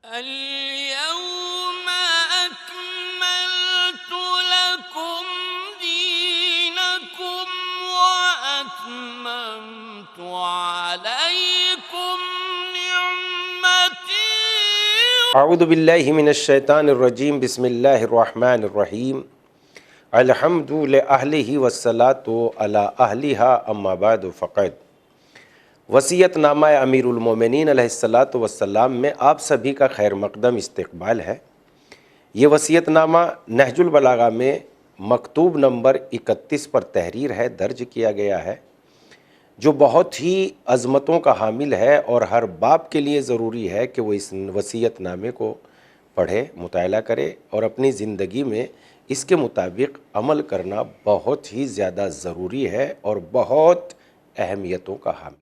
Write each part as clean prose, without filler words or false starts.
اليوم أكملت لكم دينكم وأتممت عليكم نعمتي. اعوذ باللہ من الشیطان الرجیم، بسم اللہ الرحمن الرحیم، الحمد لأہلہ والصلاۃ علی اہلہا اما بعد فقد۔ وصیت نامہ امیر المومنین علیہ الصلاۃ والسلام میں آپ سبھی کا خیر مقدم استقبال ہے۔ یہ وصیت نامہ نہج البلاغہ میں مکتوب نمبر 31 پر تحریر ہے، درج کیا گیا ہے، جو بہت ہی عظمتوں کا حامل ہے اور ہر باپ کے لیے ضروری ہے کہ وہ اس وصیت نامے کو پڑھے، مطالعہ کرے اور اپنی زندگی میں اس کے مطابق عمل کرنا بہت ہی زیادہ ضروری ہے اور بہت اہمیتوں کا حامل۔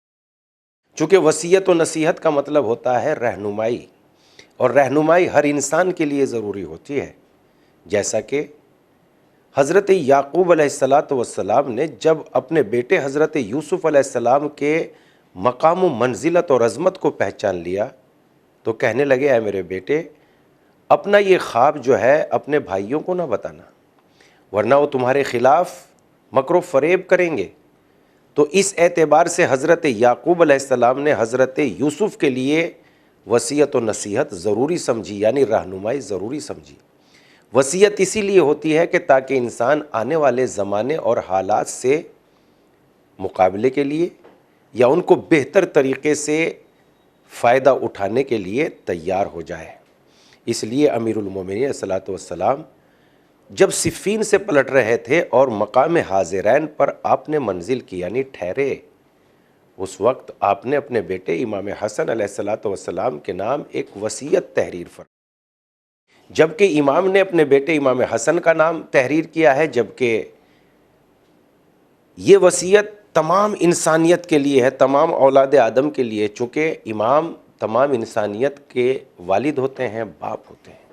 چونکہ وصیت و نصیحت کا مطلب ہوتا ہے رہنمائی، اور رہنمائی ہر انسان کے لیے ضروری ہوتی ہے، جیسا کہ حضرت یعقوب علیہ السلام نے جب اپنے بیٹے حضرت یوسف علیہ السلام کے مقام و منزلت اور عظمت کو پہچان لیا تو کہنے لگے، اے میرے بیٹے، اپنا یہ خواب جو ہے اپنے بھائیوں کو نہ بتانا، ورنہ وہ تمہارے خلاف مکر و فریب کریں گے۔ تو اس اعتبار سے حضرت یعقوب علیہ السلام نے حضرت یوسف کے لیے وصیت و نصیحت ضروری سمجھی، یعنی رہنمائی ضروری سمجھی۔ وصیت اسی لیے ہوتی ہے کہ تاکہ انسان آنے والے زمانے اور حالات سے مقابلے کے لیے یا ان کو بہتر طریقے سے فائدہ اٹھانے کے لیے تیار ہو جائے۔ اس لیے امیر المومنین علیہ الصلوۃ والسلام جب صفین سے پلٹ رہے تھے اور مقام حاضرین پر آپ نے منزل کی، یعنی ٹھہرے، اس وقت آپ نے اپنے بیٹے امام حسن علیہ الصلوۃ والسلام کے نام ایک وصیت تحریر فرمائی، جبکہ امام نے اپنے بیٹے امام حسن کا نام تحریر کیا ہے، جبکہ یہ وصیت تمام انسانیت کے لیے ہے، تمام اولاد آدم کے لیے، چونکہ امام تمام انسانیت کے والد ہوتے ہیں، باپ ہوتے ہیں۔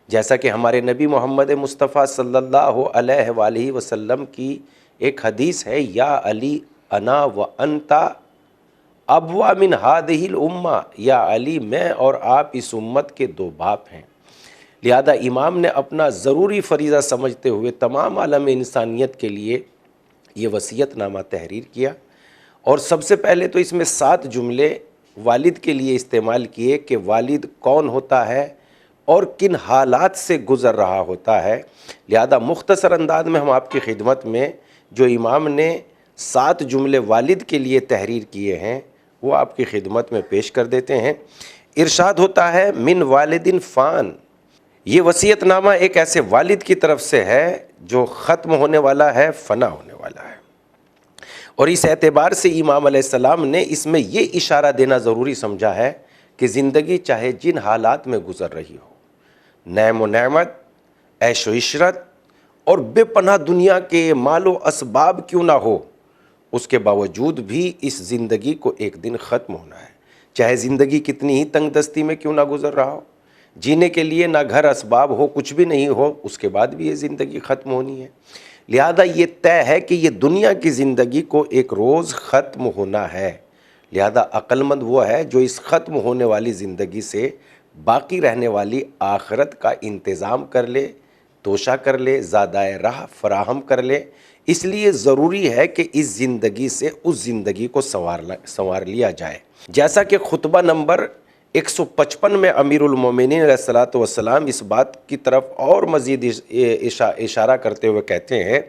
جیسا کہ ہمارے نبی محمد مصطفیٰ صلی اللہ علیہ وآلہ وسلم کی ایک حدیث ہے، یا علی انا و انتا ابوا من ہذہ الامہ، یا علی میں اور آپ اس امت کے دو باپ ہیں۔ لہذا امام نے اپنا ضروری فریضہ سمجھتے ہوئے تمام عالم انسانیت کے لیے یہ وصیت نامہ تحریر کیا، اور سب سے پہلے تو اس میں 7 جملے والد کے لیے استعمال کیے کہ والد کون ہوتا ہے اور کن حالات سے گزر رہا ہوتا ہے۔ لہذا مختصر انداز میں ہم آپ کی خدمت میں جو امام نے 7 جملے والد کے لیے تحریر کیے ہیں وہ آپ کی خدمت میں پیش کر دیتے ہیں۔ ارشاد ہوتا ہے، من والد فان، یہ وصیت نامہ ایک ایسے والد کی طرف سے ہے جو ختم ہونے والا ہے، فنا ہونے والا ہے، اور اس اعتبار سے امام علیہ السلام نے اس میں یہ اشارہ دینا ضروری سمجھا ہے کہ زندگی چاہے جن حالات میں گزر رہی ہو، نعم و نعمت، عیش و عشرت اور بے پناہ دنیا کے مال و اسباب کیوں نہ ہو، اس کے باوجود بھی اس زندگی کو ایک دن ختم ہونا ہے، چاہے زندگی کتنی ہی تنگ دستی میں کیوں نہ گزر رہا ہو، جینے کے لیے نہ گھر اسباب ہو، کچھ بھی نہیں ہو، اس کے بعد بھی یہ زندگی ختم ہونی ہے۔ لہذا یہ طے ہے کہ یہ دنیا کی زندگی کو ایک روز ختم ہونا ہے۔ لہذا عقل مند وہ ہے جو اس ختم ہونے والی زندگی سے باقی رہنے والی آخرت کا انتظام کر لے، توشہ کر لے، زیادہ راہ فراہم کر لے۔ اس لیے ضروری ہے کہ اس زندگی سے اس زندگی کو سنوار لیا جائے، جیسا کہ خطبہ نمبر 155 میں امیر المومنین علیہ الصلوۃ والسلام اس بات کی طرف اور مزید اشارہ کرتے ہوئے کہتے ہیں،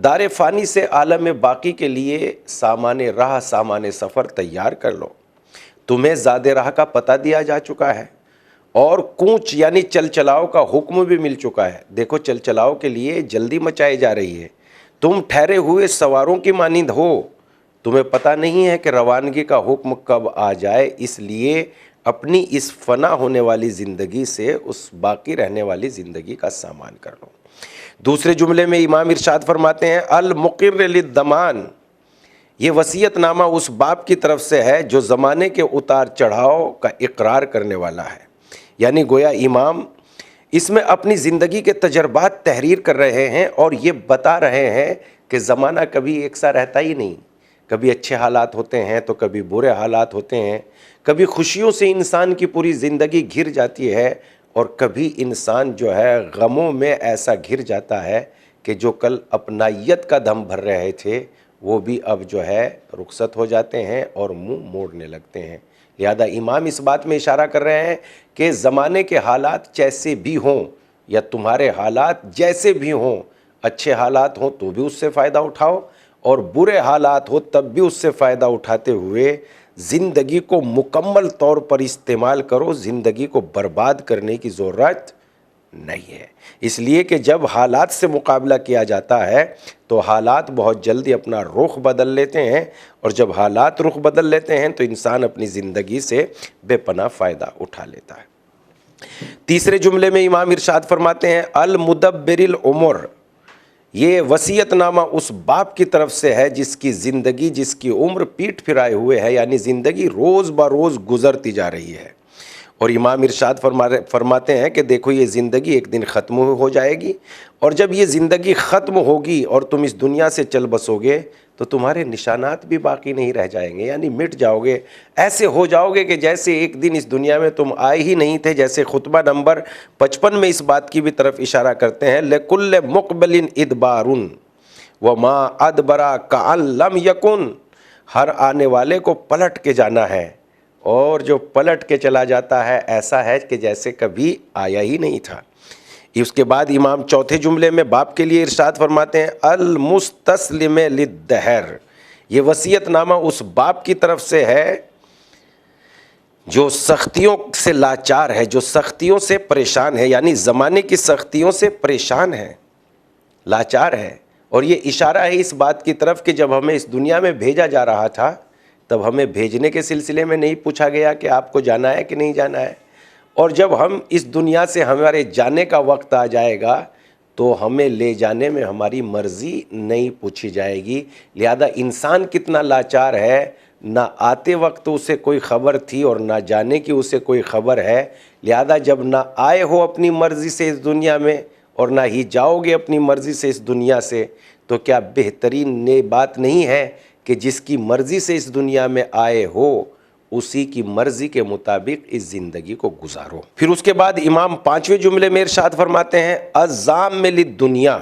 دار فانی سے عالم باقی کے لیے سامان راہ سامان سفر تیار کر لو، تمہیں زاد راہ کا پتہ دیا جا چکا ہے اور کوچ یعنی چل چلاؤ کا حکم بھی مل چکا ہے۔ دیکھو چل چلاؤ کے لیے جلدی مچائی جا رہی ہے، تم ٹھہرے ہوئے سواروں کی مانند ہو، تمہیں پتہ نہیں ہے کہ روانگی کا حکم کب آ جائے، اس لیے اپنی اس فنا ہونے والی زندگی سے اس باقی رہنے والی زندگی کا سامان کر لو۔ دوسرے جملے میں امام ارشاد فرماتے ہیں، المقر للضمان، یہ وصیت نامہ اس باپ کی طرف سے ہے جو زمانے کے اتار چڑھاؤ کا اقرار کرنے والا ہے، یعنی گویا امام اس میں اپنی زندگی کے تجربات تحریر کر رہے ہیں اور یہ بتا رہے ہیں کہ زمانہ کبھی ایک سا رہتا ہی نہیں، کبھی اچھے حالات ہوتے ہیں تو کبھی برے حالات ہوتے ہیں، کبھی خوشیوں سے انسان کی پوری زندگی گھر جاتی ہے، اور کبھی انسان جو ہے غموں میں ایسا گھر جاتا ہے کہ جو کل اپنائیت کا دم بھر رہے تھے وہ بھی اب جو ہے رخصت ہو جاتے ہیں اور منہ موڑنے لگتے ہیں۔ لہذا امام اس بات میں اشارہ کر رہے ہیں کہ زمانے کے حالات جیسے بھی ہوں یا تمہارے حالات جیسے بھی ہوں، اچھے حالات ہوں تو بھی اس سے فائدہ اٹھاؤ، اور برے حالات ہو تب بھی اس سے فائدہ اٹھاتے ہوئے زندگی کو مکمل طور پر استعمال کرو، زندگی کو برباد کرنے کی ضرورت نہیں ہے۔ اس لیے کہ جب حالات سے مقابلہ کیا جاتا ہے تو حالات بہت جلدی اپنا رخ بدل لیتے ہیں، اور جب حالات رخ بدل لیتے ہیں تو انسان اپنی زندگی سے بے پناہ فائدہ اٹھا لیتا ہے۔ تیسرے جملے میں امام ارشاد فرماتے ہیں المدبر العمر، یہ وصیت نامہ اس باپ کی طرف سے ہے جس کی زندگی، جس کی عمر پیٹ پھرائے ہوئے ہے، یعنی زندگی روز بروز گزرتی جا رہی ہے۔ اور امام ارشاد فرماتے ہیں کہ دیکھو یہ زندگی ایک دن ختم ہو جائے گی، اور جب یہ زندگی ختم ہوگی اور تم اس دنیا سے چل بسو گے تو تمہارے نشانات بھی باقی نہیں رہ جائیں گے، یعنی مٹ جاؤ گے، ایسے ہو جاؤ گے کہ جیسے ایک دن اس دنیا میں تم آئے ہی نہیں تھے۔ جیسے خطبہ نمبر 55 میں اس بات کی بھی طرف اشارہ کرتے ہیں لِكُلِّ مُقْبِلٍ إِدْبَارٌ وَمَا أَدْبَرَ كَأَن لَّمْ يَكُن، ہر آنے والے کو پلٹ کے جانا ہے، اور جو پلٹ کے چلا جاتا ہے ایسا ہے کہ جیسے کبھی آیا ہی نہیں تھا۔ اس کے بعد امام چوتھے جملے میں باپ کے لیے ارشاد فرماتے ہیں المستسلم للدہر، یہ وصیت نامہ اس باپ کی طرف سے ہے جو سختیوں سے لاچار ہے، جو سختیوں سے پریشان ہے، یعنی زمانے کی سختیوں سے پریشان ہے، لاچار ہے۔ اور یہ اشارہ ہے اس بات کی طرف کہ جب ہمیں اس دنیا میں بھیجا جا رہا تھا تب ہمیں بھیجنے کے سلسلے میں نہیں پوچھا گیا کہ آپ کو جانا ہے کہ نہیں جانا ہے، اور جب ہم اس دنیا سے ہمارے جانے کا وقت آ جائے گا تو ہمیں لے جانے میں ہماری مرضی نہیں پوچھی جائے گی۔ لہذا انسان کتنا لاچار ہے، نہ آتے وقت اسے کوئی خبر تھی اور نہ جانے کی اسے کوئی خبر ہے۔ لہذا جب نہ آئے ہو اپنی مرضی سے اس دنیا میں اور نہ ہی جاؤ گے اپنی مرضی سے اس دنیا سے، تو کیا بہترین یہ بات نہیں ہے کہ جس کی مرضی سے اس دنیا میں آئے ہو اسی کی مرضی کے مطابق اس زندگی کو گزارو۔ پھر اس کے بعد امام پانچویں جملے میں ارشاد فرماتے ہیں الزام للدنیا،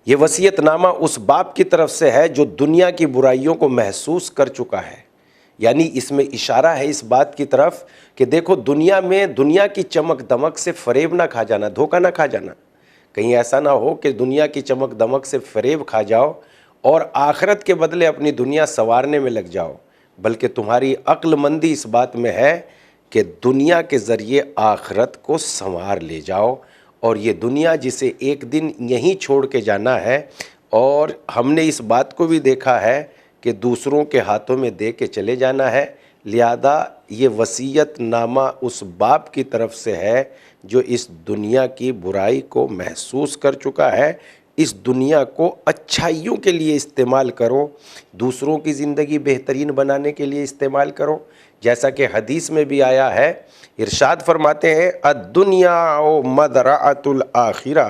یہ وصیت نامہ اس باپ کی طرف سے ہے جو دنیا کی برائیوں کو محسوس کر چکا ہے، یعنی اس میں اشارہ ہے اس بات کی طرف کہ دیکھو دنیا میں دنیا کی چمک دمک سے فریب نہ کھا جانا، دھوکہ نہ کھا جانا، کہیں ایسا نہ ہو کہ دنیا کی چمک دمک سے فریب کھا جاؤ اور آخرت کے بدلے اپنی دنیا سنوارنے میں لگ جاؤ، بلکہ تمہاری عقل مندی اس بات میں ہے کہ دنیا کے ذریعے آخرت کو سنوار لے جاؤ، اور یہ دنیا جسے ایک دن یہیں چھوڑ کے جانا ہے، اور ہم نے اس بات کو بھی دیکھا ہے کہ دوسروں کے ہاتھوں میں دے کے چلے جانا ہے۔ لہذا یہ وصیت نامہ اس باپ کی طرف سے ہے جو اس دنیا کی برائی کو محسوس کر چکا ہے۔ اس دنیا کو اچھائیوں کے لیے استعمال کرو، دوسروں کی زندگی بہترین بنانے کے لیے استعمال کرو، جیسا کہ حدیث میں بھی آیا ہے۔ ارشاد فرماتے ہیں الدنیا مزرعۃ الآخرہ،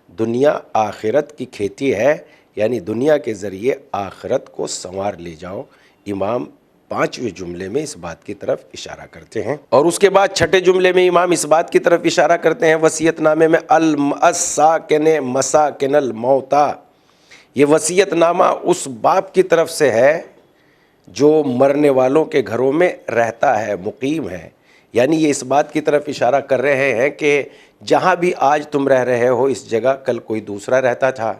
دنیا آخرت کی کھیتی ہے، یعنی دنیا کے ذریعے آخرت کو سنوار لے جاؤ۔ امام پانچویں جملے میں اس بات کی طرف اشارہ کرتے ہیں، اور اس کے بعد چھٹے جملے میں امام اس بات کی طرف اشارہ کرتے ہیں وصیت نامے میں الساکن مساکن الموتا، یہ وصیت نامہ اس باپ کی طرف سے ہے جو مرنے والوں کے گھروں میں رہتا ہے، مقیم ہے، یعنی یہ اس بات کی طرف اشارہ کر رہے ہیں کہ جہاں بھی آج تم رہ رہے ہو اس جگہ کل کوئی دوسرا رہتا تھا،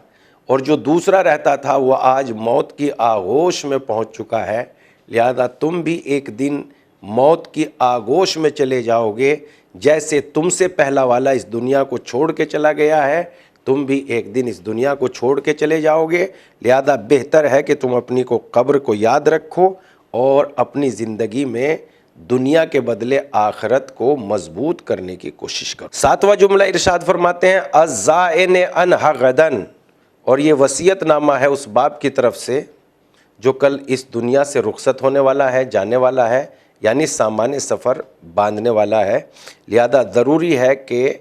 اور جو دوسرا رہتا تھا وہ آج موت کی آغوش میں پہنچ چکا ہے۔ لہذا تم بھی ایک دن موت کی آغوش میں چلے جاؤ گے، جیسے تم سے پہلا والا اس دنیا کو چھوڑ کے چلا گیا ہے تم بھی ایک دن اس دنیا کو چھوڑ کے چلے جاؤ گے۔ لہذا بہتر ہے کہ تم اپنی کو قبر کو یاد رکھو اور اپنی زندگی میں دنیا کے بدلے آخرت کو مضبوط کرنے کی کوشش کرو۔ ساتواں جملہ ارشاد فرماتے ہیں الزائن عنہا غدن، اور یہ وصیت نامہ ہے اس باپ کی طرف سے جو کل اس دنیا سے رخصت ہونے والا ہے، جانے والا ہے، یعنی سامان سفر باندھنے والا ہے۔ لہذا ضروری ہے کہ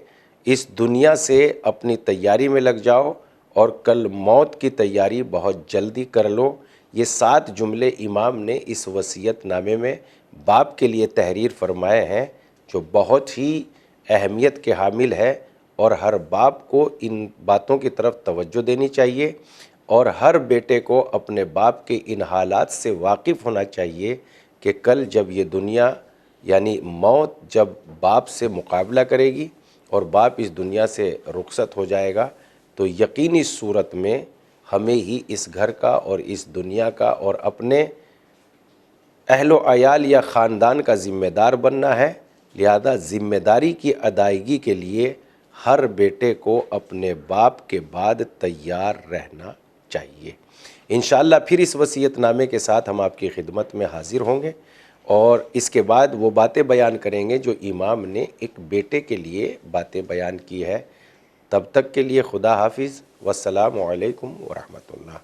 اس دنیا سے اپنی تیاری میں لگ جاؤ اور کل موت کی تیاری بہت جلدی کر لو، یہ 7 جملے امام نے اس وصیت نامے میں باپ کے لیے تحریر فرمائے ہیں، جو بہت ہی اہمیت کے حامل ہے، اور ہر باپ کو ان باتوں کی طرف توجہ دینی چاہیے، اور ہر بیٹے کو اپنے باپ کے ان حالات سے واقف ہونا چاہیے کہ کل جب یہ دنیا یعنی موت جب باپ سے مقابلہ کرے گی اور باپ اس دنیا سے رخصت ہو جائے گا، تو یقینی صورت میں ہمیں ہی اس گھر کا اور اس دنیا کا اور اپنے اہل و عیال یا خاندان کا ذمہ دار بننا ہے۔ لہذا ذمہ داری کی ادائیگی کے لیے ہر بیٹے کو اپنے باپ کے بعد تیار رہنا چاہیے۔ انشاءاللہ پھر اس وصیت نامے کے ساتھ ہم آپ کی خدمت میں حاضر ہوں گے، اور اس کے بعد وہ باتیں بیان کریں گے جو امام نے ایک بیٹے کے لیے باتیں بیان کی ہے۔ تب تک کے لیے خدا حافظ، والسلام علیکم ورحمۃ اللہ۔